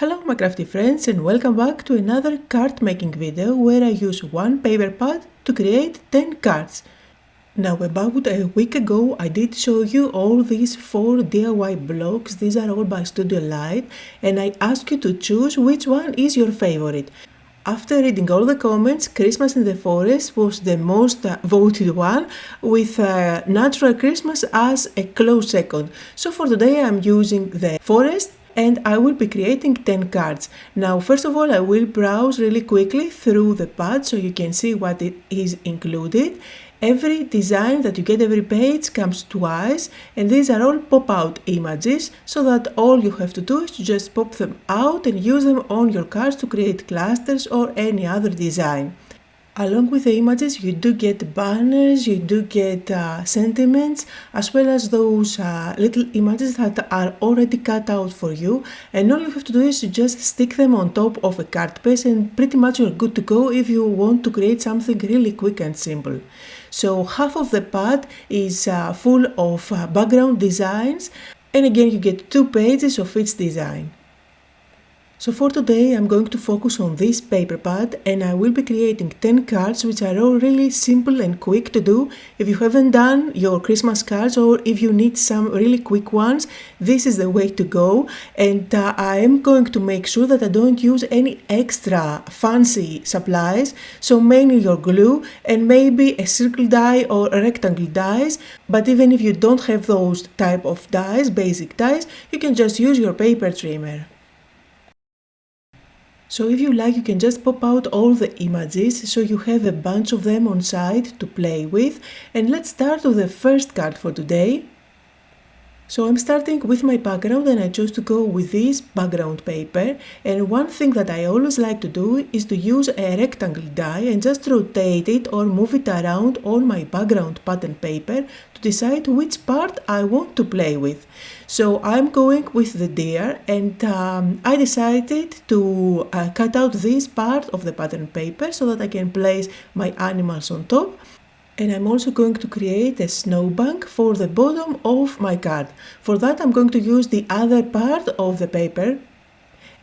Hello my crafty friends and welcome back to another card making video where I use one paper pad to create 10 cards. Now about a week ago I did show you all these 4 DIY blocks. These are all by Studio Light and I asked you to choose which one is your favorite. After reading all the comments, Christmas in the Forest was the most voted one, with Natural Christmas as a close second. So for today I'm using the Forest and I will be creating 10 cards. Now first of all I will browse really quickly through the pad so you can see what it is included. Every design that you get every page comes twice and these are all pop-out images, so that all you have to do is to just pop them out and use them on your cards to create clusters or any other design. Along with the images you do get banners, you do get sentiments, as well as those little images that are already cut out for you, and all you have to do is to just stick them on top of a card base and pretty much you're good to go if you want to create something really quick and simple. So half of the pad is full of background designs, and again you get 2 pages of each design. So for today I'm going to focus on this paper pad and I will be creating 10 cards which are all really simple and quick to do. If you haven't done your Christmas cards or if you need some really quick ones, this is the way to go, and I am going to make sure that I don't use any extra fancy supplies, so mainly your glue and maybe a circle die or a rectangle dies, but even if you don't have those type of dies, basic dies, you can just use your paper trimmer. So if you like, you can just pop out all the images so you have a bunch of them on side to play with. And let's start with the first card for today. So I'm starting with my background and I chose to go with this background paper, and one thing that I always like to do is to use a rectangle die and just rotate it or move it around on my background pattern paper to decide which part I want to play with. So I'm going with the deer, and I decided to cut out this part of the pattern paper so that I can place my animals on top. And I'm also going to create a snowbank for the bottom of my card. For that I'm going to use the other part of the paper,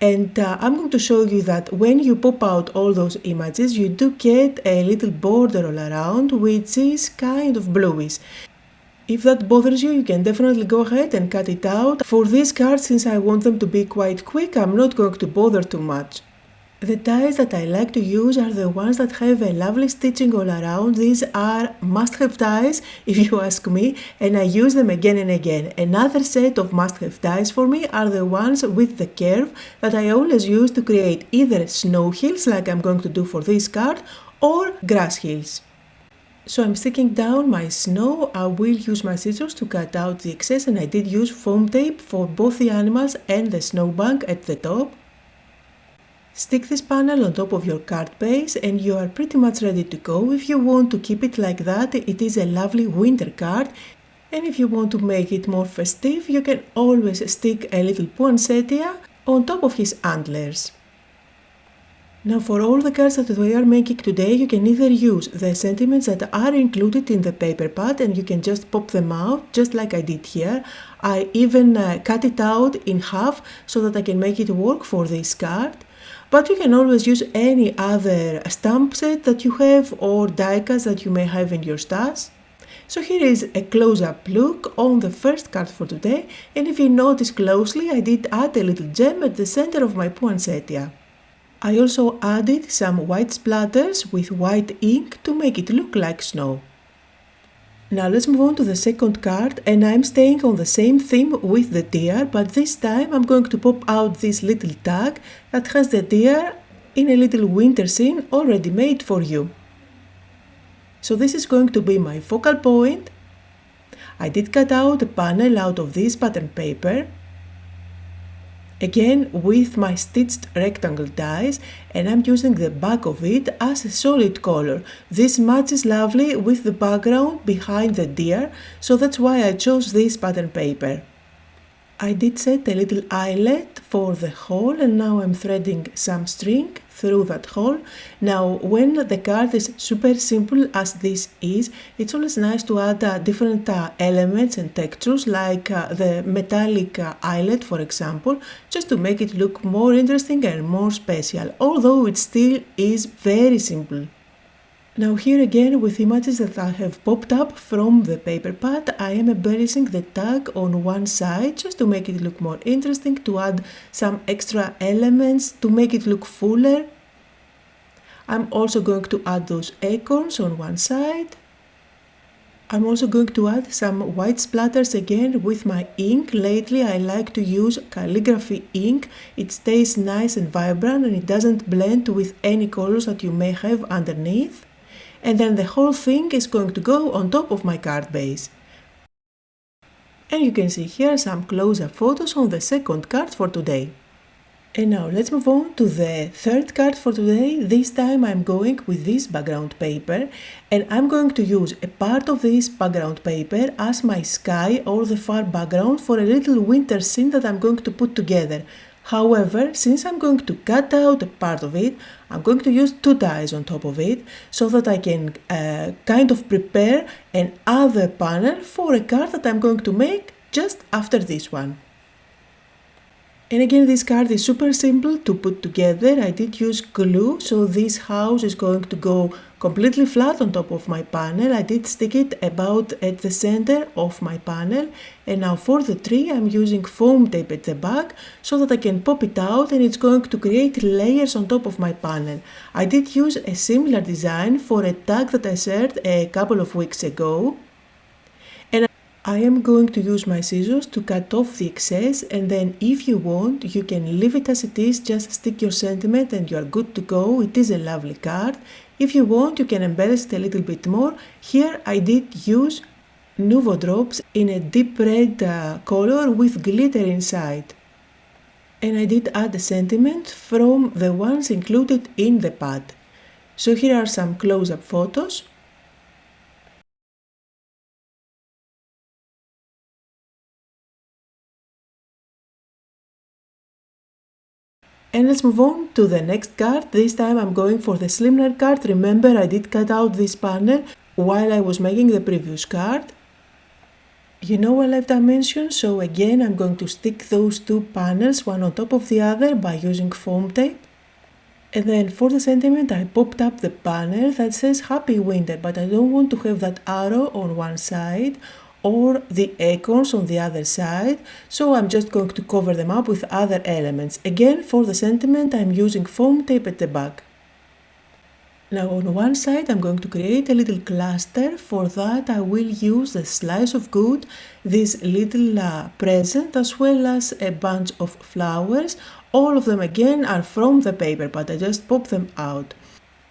and I'm going to show you that when you pop out all those images you do get a little border all around which is kind of bluish. If that bothers you, you can definitely go ahead and cut it out. For these cards, since I want them to be quite quick, I'm not going to bother too much. The dies that I like to use are the ones that have a lovely stitching all around. These are must-have dies, if you ask me, and I use them again and again. Another set of must-have dies for me are the ones with the curve that I always use to create either snow hills, like I'm going to do for this card, or grass hills. So I'm sticking down my snow. I will use my scissors to cut out the excess, and I did use foam tape for both the animals and the snowbank at the top. Stick this panel on top of your card base and you are pretty much ready to go. If you want to keep it like that, it is a lovely winter card. And if you want to make it more festive, you can always stick a little poinsettia on top of his antlers. Now for all the cards that we are making today, you can either use the sentiments that are included in the paper pad and you can just pop them out, just like I did here. I even cut it out in half so that I can make it work for this card. But you can always use any other stamp set that you have or die cuts that you may have in your stash. So here is a close-up look on the first card for today, and if you notice closely, I did add a little gem at the center of my poinsettia. I also added some white splatters with white ink to make it look like snow. Now let's move on to the second card, and I'm staying on the same theme with the deer, but this time I'm going to pop out this little tag that has the deer in a little winter scene already made for you. So this is going to be my focal point. I did cut out a panel out of this pattern paper, again with my stitched rectangle dies, and I'm using the back of it as a solid color. This matches lovely with the background behind the deer, so that's why I chose this pattern paper. I did set a little eyelet for the hole, and now I'm threading some string through that hole. Now when the card is super simple as this is, it's always nice to add different elements and textures like the metallic eyelet, for example, just to make it look more interesting and more special, although it still is very simple. Now here again, with images that I have popped up from the paper pad, I am embellishing the tag on one side just to make it look more interesting, to add some extra elements, to make it look fuller. I'm also going to add those acorns on one side. I'm also going to add some white splatters again with my ink. Lately I like to use calligraphy ink. It stays nice and vibrant and it doesn't blend with any colors that you may have underneath. And then the whole thing is going to go on top of my card base. And you can see here some close-up photos on the second card for today. And now let's move on to the third card for today. This time I'm going with this background paper, and I'm going to use a part of this background paper as my sky or the far background for a little winter scene that I'm going to put together. However, since I'm going to cut out a part of it, I'm going to use two dies on top of it so that I can kind of prepare another panel for a card that I'm going to make just after this one. And again, this card is super simple to put together. I did use glue, so this house is going to go completely flat on top of my panel. I did stick it about at the center of my panel. And now for the tree, I'm using foam tape at the back so that I can pop it out and it's going to create layers on top of my panel. I did use a similar design for a tag that I shared a couple of weeks ago. I am going to use my scissors to cut off the excess, and then if you want, you can leave it as it is, just stick your sentiment and you are good to go. It is a lovely card. If you want, you can embellish it a little bit more. Here I did use Nuvo drops in a deep red color with glitter inside. And I did add a sentiment from the ones included in the pad. So here are some close-up photos. And let's move on to the next card. This time I'm going for the slimline card. Remember, I did cut out this panel while I was making the previous card. You know I love dimensions, so again I'm going to stick those two panels one on top of the other by using foam tape. And then for the sentiment I popped up the panel that says Happy Winter, but I don't want to have that arrow on one side or the acorns on the other side, so I'm just going to cover them up with other elements. Again, for the sentiment I'm using foam tape at the back. Now on one side I'm going to create a little cluster. For that I will use the slice of wood, this little present, as well as a bunch of flowers. All of them again are from the paper, but I just pop them out.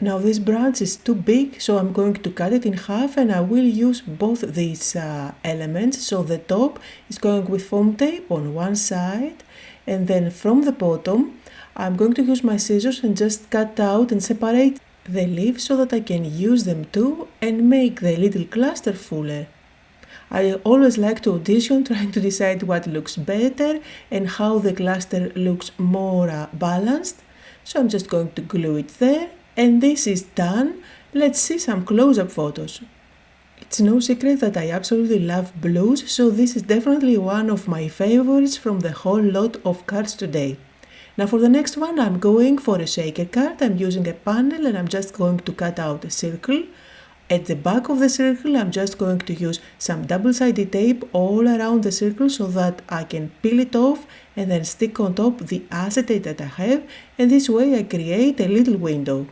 Now this branch is too big, so I'm going to cut it in half, and I will use both these elements. So the top is going with foam tape on one side, and then from the bottom I'm going to use my scissors and just cut out and separate the leaves so that I can use them too and make the little cluster fuller. I always like to audition, trying to decide what looks better and how the cluster looks more balanced. So I'm just going to glue it there. And this is done. Let's see some close-up photos. It's no secret that I absolutely love blues, so this is definitely one of my favorites from the whole lot of cards today. Now for the next one I'm going for a shaker card. I'm using a panel and I'm just going to cut out a circle. At the back of the circle I'm just going to use some double-sided tape all around the circle so that I can peel it off and then stick on top the acetate that I have, and this way I create a little window.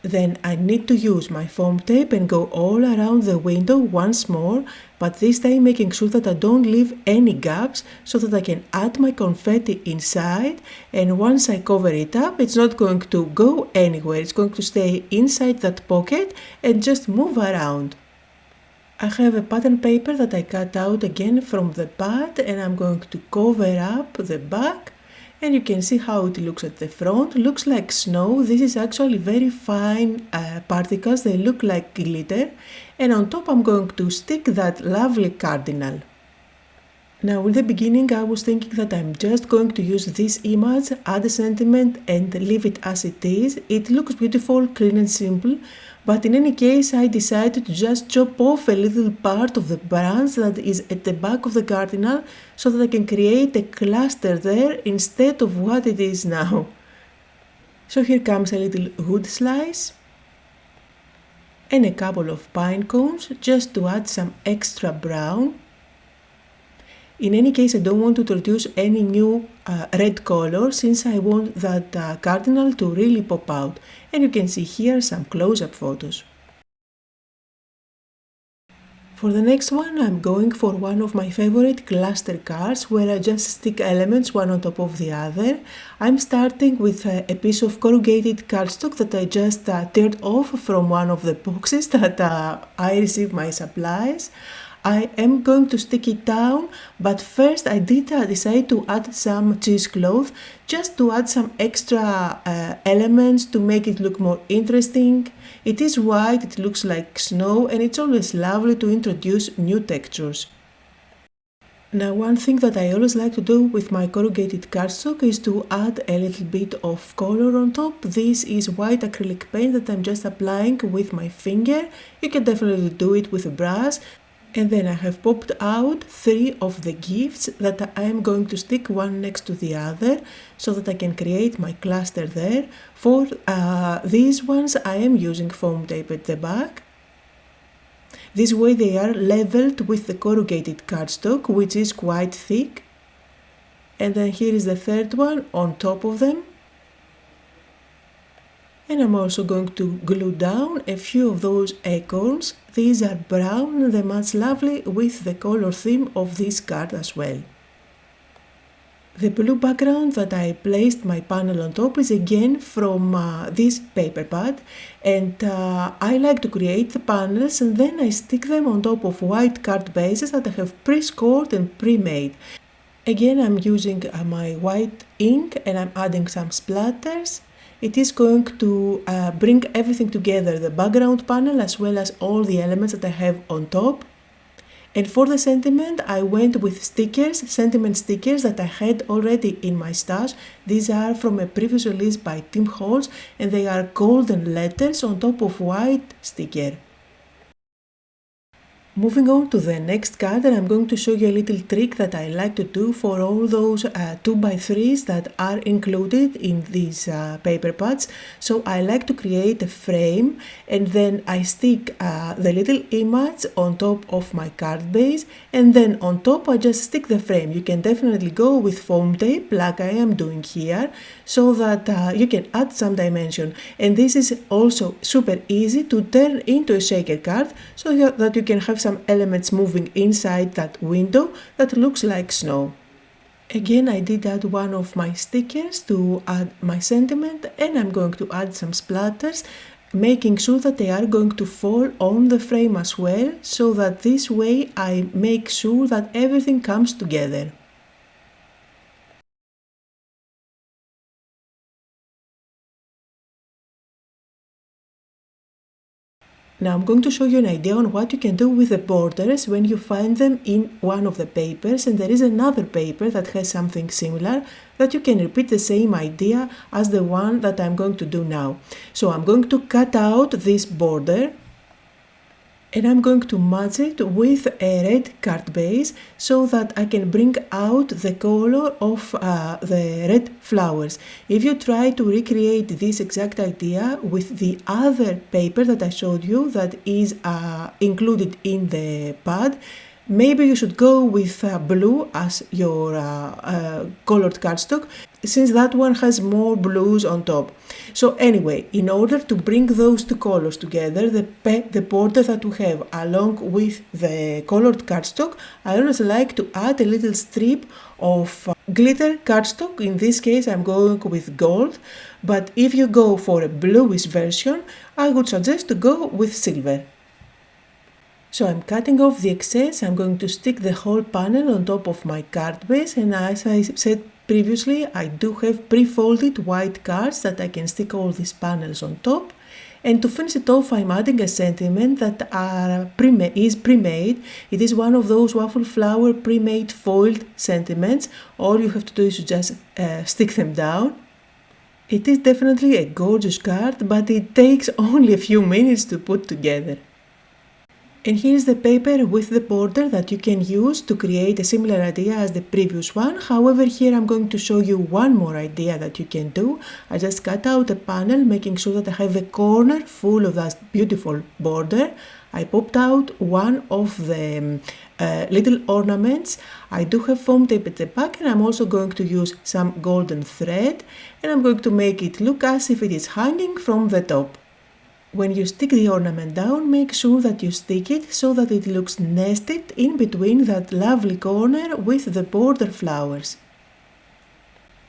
Then I need to use my foam tape and go all around the window once more, but this time making sure that I don't leave any gaps so that I can add my confetti inside, and once I cover it up it's not going to go anywhere, it's going to stay inside that pocket and just move around. I have a pattern paper that I cut out again from the pad, and I'm going to cover up the back. And you can see how it looks at the front. Looks like snow. This is actually very fine particles. They look like glitter. And on top I'm going to stick that lovely cardinal. Now in the beginning I was thinking that I'm just going to use this image, add a sentiment and leave it as it is. It looks beautiful, clean and simple, but in any case I decided to just chop off a little part of the branch that is at the back of the cardinal so that I can create a cluster there instead of what it is now. So here comes a little wood slice and a couple of pine cones just to add some extra brown. In any case, I don't want to introduce any new red color since I want that cardinal to really pop out. And you can see here some close-up photos. For the next one, I'm going for one of my favorite cluster cards where I just stick elements one on top of the other. I'm starting with a piece of corrugated cardstock that I just teared off from one of the boxes that I received my supplies. I am going to stick it down, but first I did decide to add some cheesecloth just to add some extra elements to make it look more interesting. It is white, it looks like snow, and it's always lovely to introduce new textures. Now one thing that I always like to do with my corrugated cardstock is to add a little bit of color on top. This is white acrylic paint that I'm just applying with my finger. You can definitely do it with a brush. And then I have popped out 3 of the gifts that I am going to stick one next to the other so that I can create my cluster there. For these ones I am using foam tape at the back. This way they are leveled with the corrugated cardstock, which is quite thick. And then here is the third one on top of them. And I'm also going to glue down a few of those acorns. These are brown and they match lovely with the color theme of this card as well. The blue background that I placed my panel on top is again from this paper pad, and I like to create the panels and then I stick them on top of white card bases that I have pre-scored and pre-made. Again I'm using my white ink and I'm adding some splatters. It is going to bring everything together, the background panel as well as all the elements that I have on top. And for the sentiment, I went with stickers, sentiment stickers that I had already in my stash. These are from a previous release by Team Holtz and they are golden letters on top of white sticker. Moving on to the next card, and I'm going to show you a little trick that I like to do for all those 2x3s that are included in these paper pads. So I like to create a frame and then I stick the little image on top of my card base, and then on top I just stick the frame. You can definitely go with foam tape like I am doing here so that you can add some dimension. And this is also super easy to turn into a shaker card so that you can have some elements moving inside that window that looks like snow. Again, I did add one of my stickers to add my sentiment, and I'm going to add some splatters, making sure that they are going to fall on the frame as well, so that this way I make sure that everything comes together. Now I'm going to show you an idea on what you can do with the borders when you find them in one of the papers, and there is another paper that has something similar that you can repeat the same idea as the one that I'm going to do now. So I'm going to cut out this border and I'm going to match it with a red card base so that I can bring out the color of the red flowers. If you try to recreate this exact idea with the other paper that I showed you that is included in the pad, maybe you should go with blue as your colored cardstock, since that one has more blues on top. So anyway, in order to bring those two colors together, the border that we have along with the colored cardstock, I always like to add a little strip of glitter cardstock. In this case I'm going with gold, but if you go for a bluish version, I would suggest to go with silver. So I'm cutting off the excess. I'm going to stick the whole panel on top of my card base, and as I said previously, I do have pre-folded white cards that I can stick all these panels on top. And to finish it off, I'm adding a sentiment that is pre-made. It is one of those waffle flower pre-made foiled sentiments. All you have to do is to just stick them down. It is definitely a gorgeous card, but it takes only a few minutes to put together. And here's the paper with the border that you can use to create a similar idea as the previous one. However, here I'm going to show you one more idea that you can do. I just cut out a panel, making sure that I have a corner full of that beautiful border. I popped out one of the little ornaments. I do have foam tape at the back, and I'm also going to use some golden thread, and I'm going to make it look as if it is hanging from the top. When you stick the ornament down, make sure that you stick it so that it looks nested in between that lovely corner with the border flowers.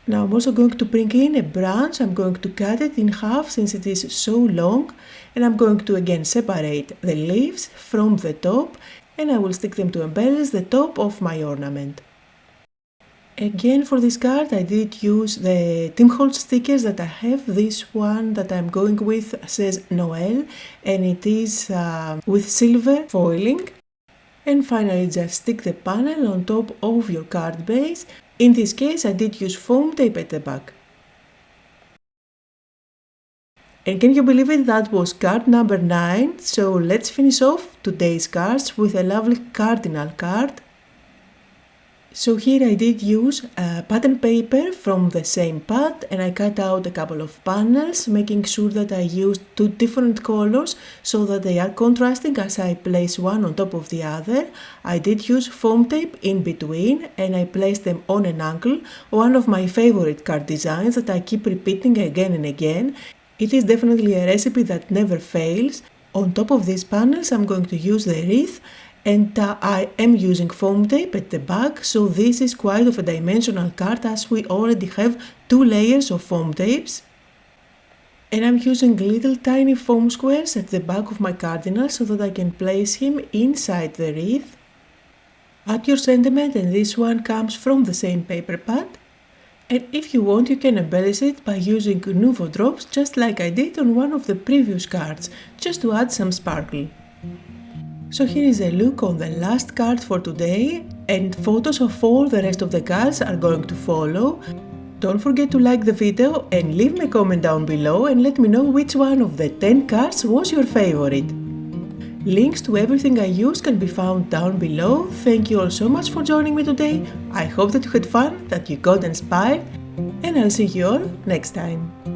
Now I'm also going to bring in a branch. I'm going to cut it in half since it is so long, and I'm going to again separate the leaves from the top, and I will stick them to embellish the top of my ornament. Again, for this card I did use the Holtz stickers that I have. This one that I'm going with says Noel, and it is with silver foiling. And finally, just stick the panel on top of your card base. In this case I did use foam tape at the back. And can you believe it, that was card number 9. So let's finish off today's cards with a lovely Cardinal card. So here I did use pattern paper from the same pad, and I cut out a couple of panels, making sure that I used 2 different colors so that they are contrasting as I place one on top of the other. I did use foam tape in between, and I placed them on an angle, one of my favorite card designs that I keep repeating again and again. It is definitely a recipe that never fails. On top of these panels I'm going to use the wreath, and I am using foam tape at the back, so this is quite of a dimensional card as we already have 2 layers of foam tapes. And I'm using little tiny foam squares at the back of my Cardinal so that I can place him inside the wreath. Add your sentiment, and this one comes from the same paper pad. And if you want, you can embellish it by using Nuvo drops, just like I did on one of the previous cards, just to add some sparkle. So here is a look on the last card for today, and photos of all the rest of the cards are going to follow. Don't forget to like the video and leave me a comment down below and let me know which one of the 10 cards was your favorite. Links to everything I use can be found down below. Thank you all so much for joining me today. I hope that you had fun, that you got inspired, and I'll see you all next time.